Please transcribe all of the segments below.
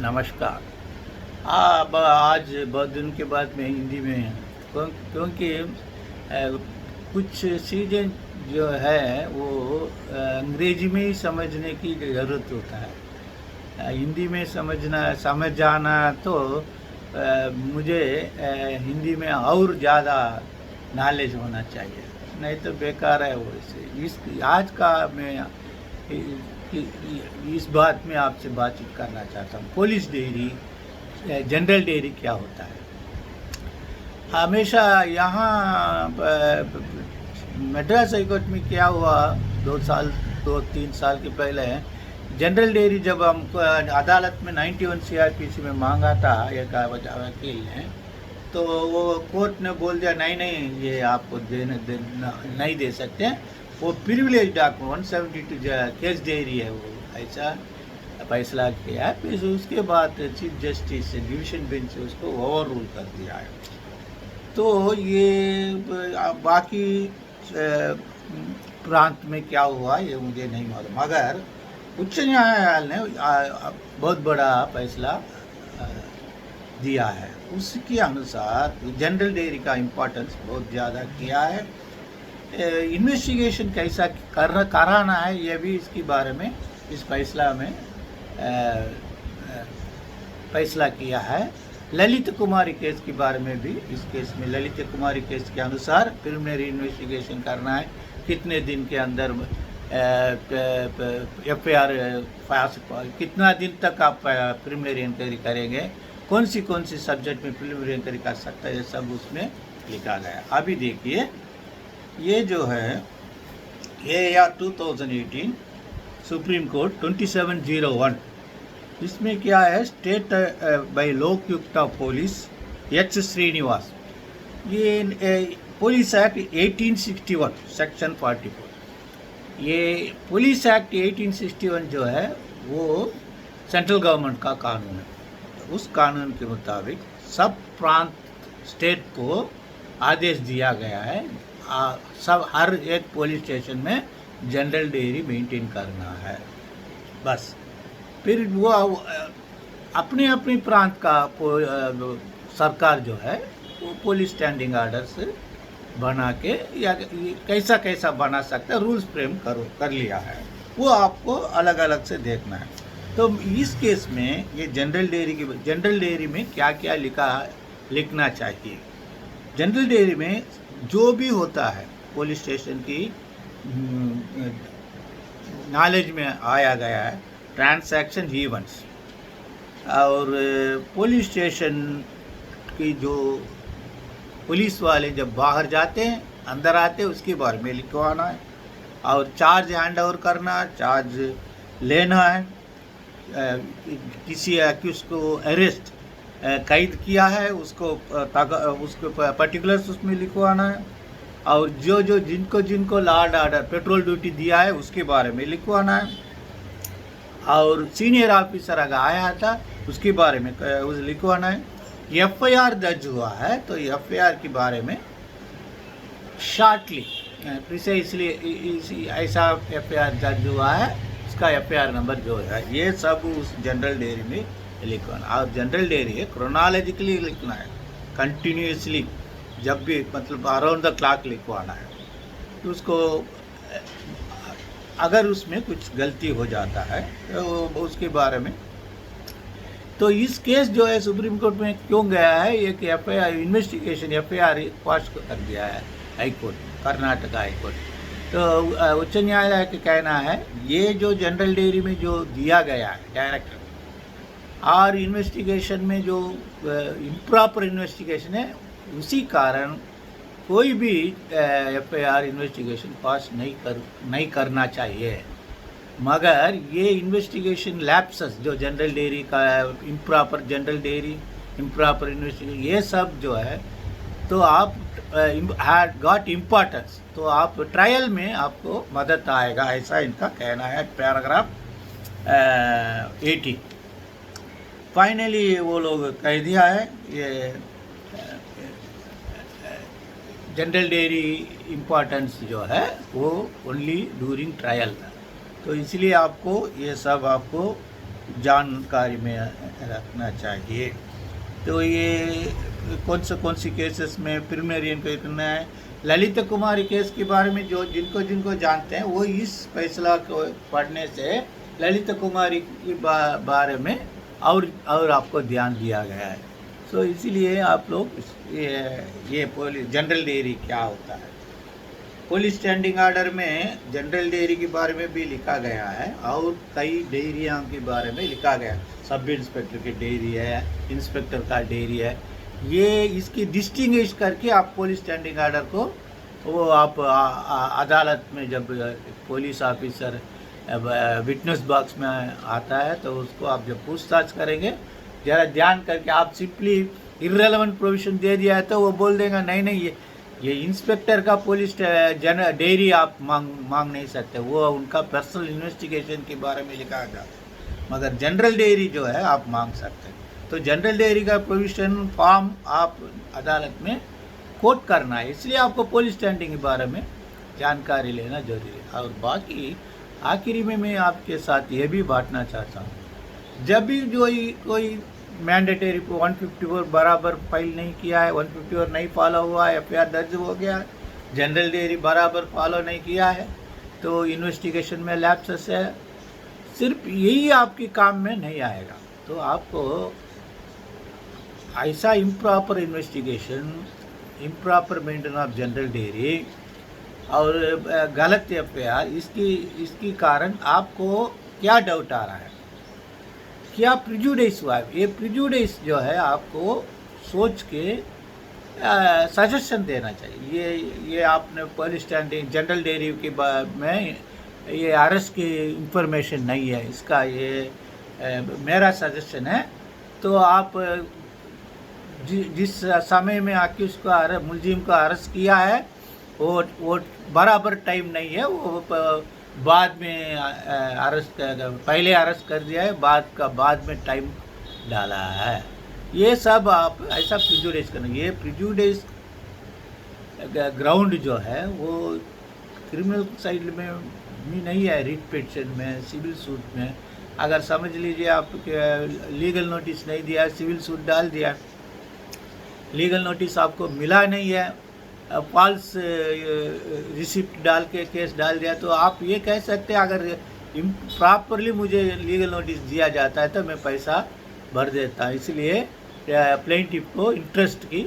नमस्कार। अब आज बहुत दिन के बाद मैं हिंदी में क्योंकि कुछ चीज़ें जो है वो अंग्रेजी में ही समझने की ज़रूरत होता है। हिंदी में समझ जाना तो मुझे हिंदी में और ज़्यादा नॉलेज होना चाहिए, नहीं तो बेकार है वो। इस आज का मैं इस बात में आपसे बातचीत करना चाहता हूँ। पुलिस डेयरी, जनरल डेयरी क्या होता है। हमेशा यहाँ मद्रास हाईकोर्ट में क्या हुआ, 2-3 साल के पहले जनरल डेयरी जब हमको अदालत में 91 CRPC में मांगा था एक वकील ने, तो वो कोर्ट ने बोल दिया नहीं ये आपको नहीं दे सकते। वो प्रिविलेज डॉक्यूमेंट 172 केस डेयरी है, वो ऐसा फैसला किया है। फिर उसके बाद चीफ जस्टिस डिवीजन बेंच से उसको ओवर रूल कर दिया है। तो ये बाकी प्रांत में क्या हुआ ये मुझे नहीं मालूम, मगर उच्च न्यायालय ने बहुत बड़ा फैसला दिया है। उसके अनुसार जनरल डेयरी का इम्पोर्टेंस बहुत ज़्यादा किया है। इन्वेस्टिगेशन कैसा कराना है ये भी इसके बारे में इस फैसला में फैसला किया है। ललित कुमारी केस के बारे में भी, इस केस में ललित कुमारी केस के अनुसार प्रिलिमिनरी इन्वेस्टिगेशन करना है, कितने दिन के अंदर FIR कितना दिन तक आप प्रिलिमिनरी इंक्वायरी करेंगे, कौन सी सब्जेक्ट में प्रिलिमिनरी इंक्वायरी कर सकता है, ये सब उसमें लिखा गया। अभी देखिए ये जो है AR 2018 सुप्रीम कोर्ट 2701, इसमें क्या है, state by Lokayukta of police H Srinivas, ये पुलिस एक्ट 1861 सेक्शन 44। ये पुलिस एक्ट 1861 जो है वो सेंट्रल गवर्नमेंट का कानून है। उस कानून के मुताबिक सब प्रांत स्टेट को आदेश दिया गया है सब हर एक पुलिस स्टेशन में जनरल डेयरी मेंटेन करना है। बस फिर वो अपने अपने प्रांत का सरकार जो है वो पुलिस स्टैंडिंग आर्डर्स बना के या कैसा बना सकता है, रूल्स फ्रेम कर लिया है, वो आपको अलग अलग से देखना है। तो इस केस में ये जनरल डेयरी में क्या क्या लिखना चाहिए। जनरल डेयरी में जो भी होता है पुलिस स्टेशन की नॉलेज में आया गया है, ट्रांसैक्शन इवेंट्स और पुलिस स्टेशन की जो पुलिस वाले जब बाहर जाते हैं अंदर आते हैं उसके बारे में लिखवाना है, और चार्ज हैंड ओवर करना, चार्ज लेना है, किसी एक्यूज को अरेस्ट कैद किया है उसको पर्टिकुलर्स उसमें लिखवाना है, और जो जिनको law and order petrol duty दिया है उसके बारे में लिखवाना है, और सीनियर ऑफिसर अगर आया था उसके बारे में लिखवाना है। FIR दर्ज हुआ है तो FIR के बारे में शॉर्टली प्रिसाइसली ऐसा FIR दर्ज हुआ है, उसका FIR नंबर जो है ये सब उस जनरल डेयरी में लिखवाना। और जनरल डेयरी है क्रोनोलॉजिकली लिखना है, कंटिन्यूसली, जब भी मतलब अराउंड द क्लॉक लिखवाना है। तो उसको अगर उसमें कुछ गलती हो जाता है तो उसके बारे में, तो इस केस जो है सुप्रीम कोर्ट में क्यों गया है, एक FIR इन्वेस्टिगेशन FIR पास कर दिया है हाईकोर्ट, कर्नाटक हाईकोर्ट। तो उच्च न्यायालय का कहना है ये जो जनरल डेयरी में जो दिया गया है डायरेक्टर और इन्वेस्टिगेशन में जो इम्प्रॉपर इन्वेस्टिगेशन है, उसी कारण कोई भी FIR इन्वेस्टिगेशन पास नहीं करना चाहिए। मगर ये इन्वेस्टिगेशन लैप्सेस जो जनरल डेयरी का improper general dairy improper investigation ये सब जो है, तो आप हैड गॉट इम्पोर्टेंस, तो आप ट्रायल में आपको मदद आएगा, ऐसा इनका कहना है। पैराग्राफ 80 फाइनली वो लोग कह दिया है ये जनरल डेयरी इम्पोर्टेंस जो है वो ओनली ड्यूरिंग ट्रायल। तो इसलिए आपको ये सब आपको जानकारी में रखना चाहिए। तो ये कौन सी केसेस में प्रिलिमिनरी इंक्वायरी करना है। ललिता कुमारी केस के बारे में जो जिनको जानते हैं वो इस फैसला को पढ़ने से ललिता कुमारी के बारे में और आपको ध्यान दिया गया है। सो इसीलिए आप लोग ये पुलिस जनरल डेयरी क्या होता है, पुलिस स्टैंडिंग ऑर्डर में जनरल डेयरी के बारे में भी लिखा गया है और कई डेयरियों के बारे में लिखा गया है। सब इंस्पेक्टर की डेयरी है, इंस्पेक्टर का डेयरी है। ये इसकी डिस्टिंग्विश करके आप पुलिस स्टैंडिंग ऑर्डर को वो आप अदालत में जब पुलिस ऑफिसर विटनेस बॉक्स में आता है तो उसको आप जब पूछताछ करेंगे, ज़रा ध्यान करके आप सिंपली इर्रेलेवेंट प्रोविज़न दे दिया है तो वो बोल देगा नहीं ये इंस्पेक्टर का पुलिस डेयरी आप मांग नहीं सकते, वो उनका पर्सनल इन्वेस्टिगेशन के बारे में लिखा था, मगर जनरल डेयरी जो है आप मांग सकते हैं। तो जनरल डेयरी का प्रोविज़न फॉर्म आप अदालत में कोट करना है, इसलिए आपको पुलिस स्टैंडिंग के बारे में जानकारी लेना जरूरी है। और बाकी आखिरी में मैं आपके साथ ये भी बांटना चाहता हूँ, जब भी जो कोई मैंडेटरी 154 बराबर फाइल नहीं किया है, 154 नहीं फॉलो हुआ है, एफआईआर दर्ज हो गया है, जनरल डेयरी बराबर फॉलो नहीं किया है, तो इन्वेस्टिगेशन में लैप्सेस है, सिर्फ यही आपके काम में नहीं आएगा। तो आपको ऐसा improper investigation, improper maintain of general dairy और गलत एफआईआर, इसकी कारण आपको क्या डाउट आ रहा है, क्या प्रिजुडिस हुआ है। ये प्रिजुडिस जो है आपको सोच के सजेशन देना चाहिए। ये आपने पुलिस स्टैंडिंग जनरल डेयरी के में ये अरेस्ट की इंफॉर्मेशन नहीं है, इसका ये मेरा सजेशन है। तो आप जिस समय में अक्यूज को मुलजिम को अरेस्ट किया है वो बराबर टाइम नहीं है, वो बाद में अरेस्ट पहले अरेस्ट कर दिया है, बाद में टाइम डाला है। ये सब आप ऐसा प्रिजुडिस करना। ये प्रिजुडिस ग्राउंड जो है वो क्रिमिनल साइड में भी नहीं है, रिट पिटीशन में, सिविल सूट में। अगर समझ लीजिए आप लीगल नोटिस नहीं दिया, सिविल सूट डाल दिया, लीगल नोटिस आपको मिला नहीं है, फॉल्स रिसिप्ट डाल के केस डाल दिया, तो आप ये कह सकते हैं अगर प्रॉपरली मुझे लीगल नोटिस दिया जाता है तो मैं पैसा भर देता। इसलिए प्लेंटिफ को इंटरेस्ट की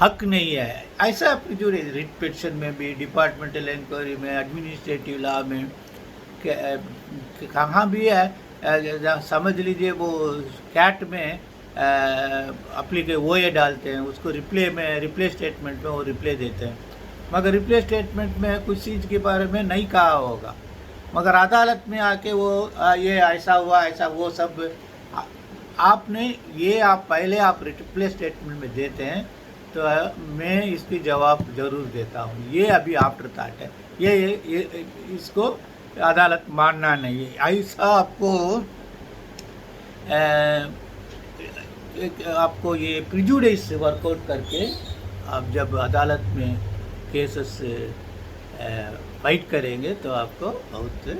हक नहीं है। ऐसा जो रिट पिटीशन में भी, डिपार्टमेंटल इंक्वायरी में, एडमिनिस्ट्रेटिव लॉ में कहाँ भी है। समझ लीजिए वो कैट में अप्लीके वो ये डालते हैं, उसको रिप्ले स्टेटमेंट में वो रिप्ले देते हैं, मगर रिप्ले स्टेटमेंट में कुछ चीज़ के बारे में नहीं कहा होगा, मगर अदालत में आके वो ये ऐसा हुआ, ऐसा वो सब आपने ये आप पहले आप रिप्ले स्टेटमेंट में देते हैं, तो मैं इसकी जवाब ज़रूर देता हूँ। ये अभी आफ्टर थॉट है, ये इसको अदालत मानना नहीं है। ऐसा आपको ये प्रिजुडिस वर्कआउट करके आप जब अदालत में केसेस फाइट करेंगे तो आपको बहुत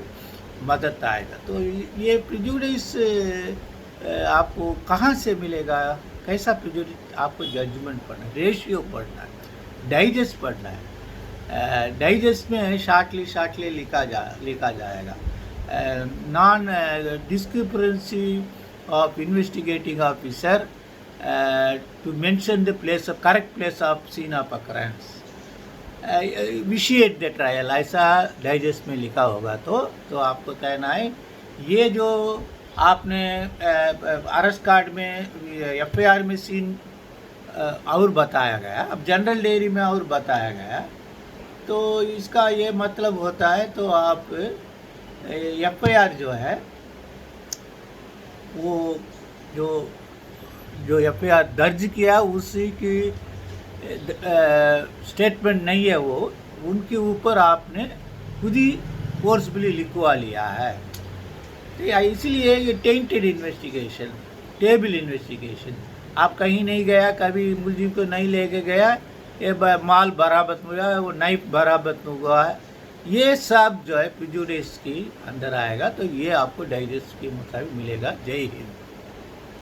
मदद आएगा। तो ये प्रिजुडिस आपको कहाँ से मिलेगा, कैसा प्रिजुडिस, आपको जजमेंट पढ़ना है, रेशियो पढ़ना है, डाइजेस्ट पढ़ना है। डाइजेस्ट में शार्टली लिखा जाएगा। Non discrepancy of investigating officer to mention the correct place of scene of occurrence, vitiate the trial, ऐसा डाइजेस्ट में लिखा होगा। तो आपको कहना है ये जो आपने अरेस्ट कार्ड में एफआईआर में सीन और बताया गया, अब जनरल डेयरी में और बताया गया, तो इसका ये मतलब होता है तो आप एफआईआर जो है वो जो एफआईआर दर्ज किया उसी की स्टेटमेंट नहीं है, वो उनके ऊपर आपने खुद ही फोर्सफुली लिखवा लिया है। तो इसलिए ये टेंटेड इन्वेस्टिगेशन, टेबल इन्वेस्टिगेशन, आप कहीं नहीं गया, कभी मुलजिम को नहीं लेके गया, ये माल बरामद हुआ है, वो नाइफ बरामद हुआ है, ये सब जो है प्रिजुडिस की अंदर आएगा, तो ये आपको डाइजेस्ट के मुताबिक मिलेगा। जय हिंद।